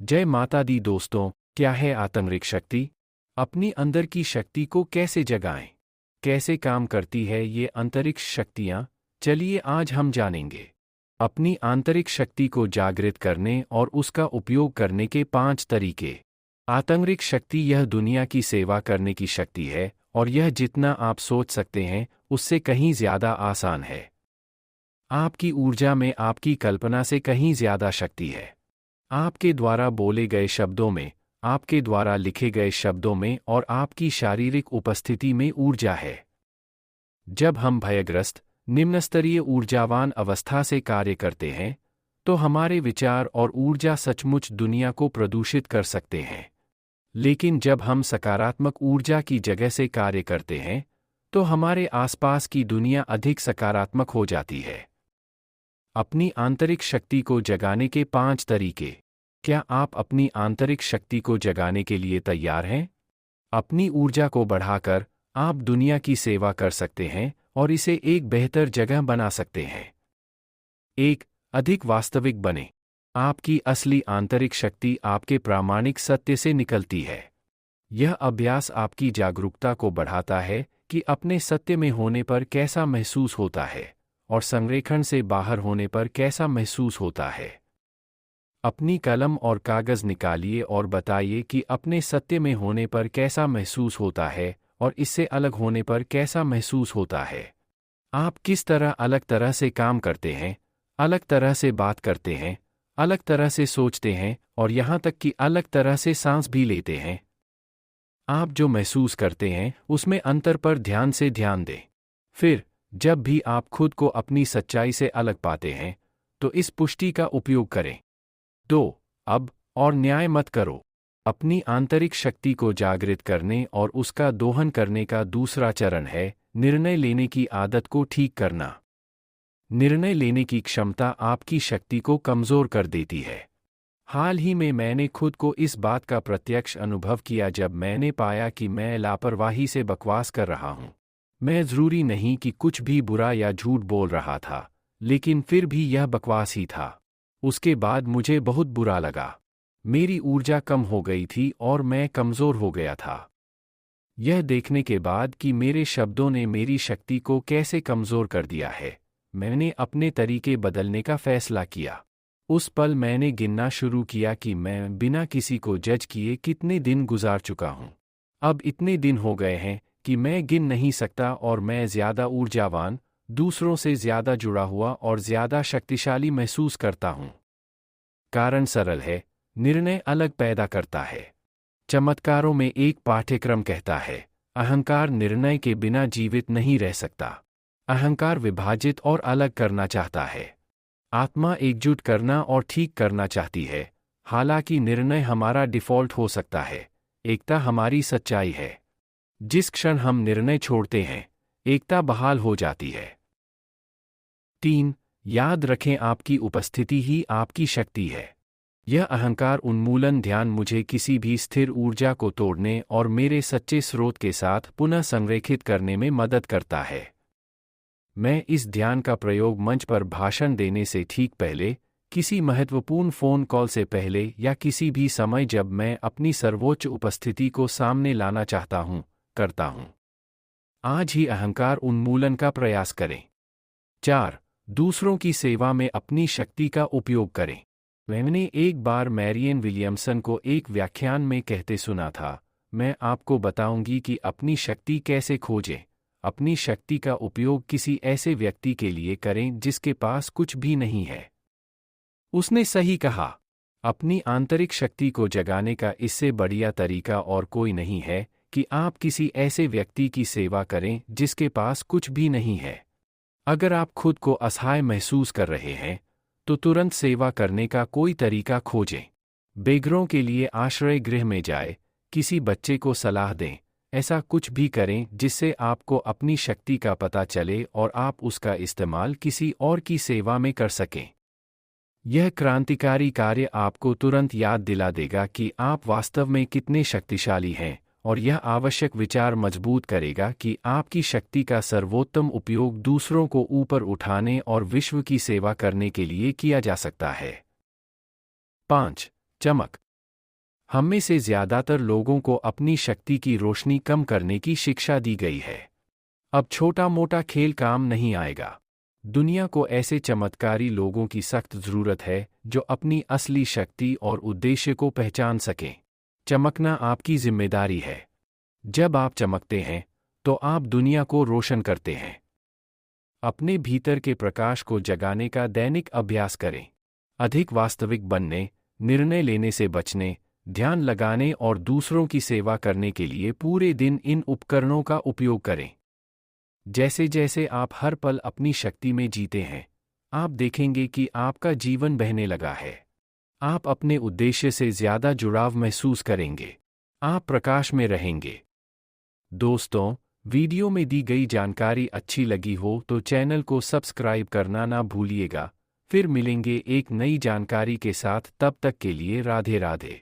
जय माता दी दोस्तों। क्या है आंतरिक शक्ति? अपनी अंदर की शक्ति को कैसे जगाएं? कैसे काम करती है ये आंतरिक शक्तियां? चलिए आज हम जानेंगे। अपनी आंतरिक शक्ति को जागृत करने और उसका उपयोग करने के 5 तरीके। आंतरिक शक्ति यह दुनिया की सेवा करने की शक्ति है और यह जितना आप सोच सकते हैं उससे कहीं ज्यादा आसान है। आपकी ऊर्जा में आपकी कल्पना से कहीं ज्यादा शक्ति है। आपके द्वारा बोले गए शब्दों में, आपके द्वारा लिखे गए शब्दों में और आपकी शारीरिक उपस्थिति में ऊर्जा है। जब हम भयग्रस्त, निम्नस्तरीय ऊर्जावान अवस्था से कार्य करते हैं, तो हमारे विचार और ऊर्जा सचमुच दुनिया को प्रदूषित कर सकते हैं। लेकिन जब हम सकारात्मक ऊर्जा की जगह से कार्य करते हैं, तो हमारे आसपास की दुनिया अधिक सकारात्मक हो जाती है। अपनी आंतरिक शक्ति को जगाने के 5 तरीके। क्या आप अपनी आंतरिक शक्ति को जगाने के लिए तैयार हैं? अपनी ऊर्जा को बढ़ाकर आप दुनिया की सेवा कर सकते हैं और इसे एक बेहतर जगह बना सकते हैं। 1. अधिक वास्तविक बने। आपकी असली आंतरिक शक्ति आपके प्रामाणिक सत्य से निकलती है। यह अभ्यास आपकी जागरूकता को बढ़ाता है कि अपने सत्य में होने पर कैसा महसूस होता है और संरेखण से बाहर होने पर कैसा महसूस होता है। अपनी कलम और कागज निकालिए और बताइए कि अपने सत्य में होने पर कैसा महसूस होता है और इससे अलग होने पर कैसा महसूस होता है। आप किस तरह अलग तरह से काम करते हैं, अलग तरह से बात करते हैं, अलग तरह से सोचते हैं और यहाँ तक कि अलग तरह से सांस भी लेते हैं। आप जो महसूस करते हैं उसमें अंतर पर ध्यान से ध्यान दें। फिर जब भी आप खुद को अपनी सच्चाई से अलग पाते हैं, तो इस पुष्टि का उपयोग करें। 2. अब और न्याय मत करो। अपनी आंतरिक शक्ति को जागृत करने और उसका दोहन करने का दूसरा चरण है निर्णय लेने की आदत को ठीक करना। निर्णय लेने की क्षमता आपकी शक्ति को कमजोर कर देती है। हाल ही में मैंने खुद को इस बात का प्रत्यक्ष अनुभव किया जब मैंने पाया कि मैं लापरवाही से बकवास कर रहा हूं। मैं जरूरी नहीं कि कुछ भी बुरा या झूठ बोल रहा था, लेकिन फिर भी यह बकवास ही था। उसके बाद मुझे बहुत बुरा लगा। मेरी ऊर्जा कम हो गई थी और मैं कमजोर हो गया था। यह देखने के बाद कि मेरे शब्दों ने मेरी शक्ति को कैसे कमजोर कर दिया है, मैंने अपने तरीके बदलने का फैसला किया। उस पल मैंने गिनना शुरू किया कि मैं बिना किसी को जज किए कितने दिन गुजार चुका हूं। अब इतने दिन हो गए हैं कि मैं गिन नहीं सकता और मैं ज्यादा ऊर्जावान, दूसरों से ज्यादा जुड़ा हुआ और ज्यादा शक्तिशाली महसूस करता हूं। कारण सरल है, निर्णय अलग पैदा करता है। चमत्कारों में एक पाठ्यक्रम कहता है, अहंकार निर्णय के बिना जीवित नहीं रह सकता। अहंकार विभाजित और अलग करना चाहता है। आत्मा एकजुट करना और ठीक करना चाहती है। हालांकि निर्णय हमारा डिफ़ॉल्ट हो सकता है, एकता हमारी सच्चाई है। जिस क्षण हम निर्णय छोड़ते हैं, एकता बहाल हो जाती है। 3. याद रखें, आपकी उपस्थिति ही आपकी शक्ति है। यह अहंकार उन्मूलन ध्यान मुझे किसी भी स्थिर ऊर्जा को तोड़ने और मेरे सच्चे स्रोत के साथ पुनः संरेखित करने में मदद करता है। मैं इस ध्यान का प्रयोग मंच पर भाषण देने से ठीक पहले, किसी महत्वपूर्ण फ़ोन कॉल से पहले या किसी भी समय जब मैं अपनी सर्वोच्च उपस्थिति को सामने लाना चाहता हूं, करता हूं। आज ही अहंकार उन्मूलन का प्रयास करें। 4. दूसरों की सेवा में अपनी शक्ति का उपयोग करें। मैंने एक बार मैरियन विलियमसन को एक व्याख्यान में कहते सुना था, मैं आपको बताऊंगी कि अपनी शक्ति कैसे खोजें। अपनी शक्ति का उपयोग किसी ऐसे व्यक्ति के लिए करें जिसके पास कुछ भी नहीं है। उसने सही कहा। अपनी आंतरिक शक्ति को जगाने का इससे बढ़िया तरीका और कोई नहीं है कि आप किसी ऐसे व्यक्ति की सेवा करें जिसके पास कुछ भी नहीं है। अगर आप खुद को असहाय महसूस कर रहे हैं, तो तुरंत सेवा करने का कोई तरीका खोजें। बेघरों के लिए आश्रय गृह में जाएं, किसी बच्चे को सलाह दें, ऐसा कुछ भी करें जिससे आपको अपनी शक्ति का पता चले और आप उसका इस्तेमाल किसी और की सेवा में कर सकें। यह क्रांतिकारी कार्य आपको तुरंत याद दिला देगा कि आप वास्तव में कितने शक्तिशाली हैं और यह आवश्यक विचार मजबूत करेगा कि आपकी शक्ति का सर्वोत्तम उपयोग दूसरों को ऊपर उठाने और विश्व की सेवा करने के लिए किया जा सकता है। 5. चमक। हम में से ज़्यादातर लोगों को अपनी शक्ति की रोशनी कम करने की शिक्षा दी गई है। अब छोटा मोटा खेल काम नहीं आएगा। दुनिया को ऐसे चमत्कारी लोगों की सख्त ज़रूरत है जो अपनी असली शक्ति और उद्देश्य को पहचान सकें। चमकना आपकी जिम्मेदारी है। जब आप चमकते हैं तो आप दुनिया को रोशन करते हैं। अपने भीतर के प्रकाश को जगाने का दैनिक अभ्यास करें। अधिक वास्तविक बनने, निर्णय लेने से बचने, ध्यान लगाने और दूसरों की सेवा करने के लिए पूरे दिन इन उपकरणों का उपयोग करें। जैसे जैसे आप हर पल अपनी शक्ति में जीते हैं, आप देखेंगे कि आपका जीवन बहने लगा है। आप अपने उद्देश्य से ज़्यादा जुड़ाव महसूस करेंगे। आप प्रकाश में रहेंगे। दोस्तों, वीडियो में दी गई जानकारी अच्छी लगी हो तो चैनल को सब्सक्राइब करना ना भूलिएगा। फिर मिलेंगे एक नई जानकारी के साथ, तब तक के लिए राधे राधे।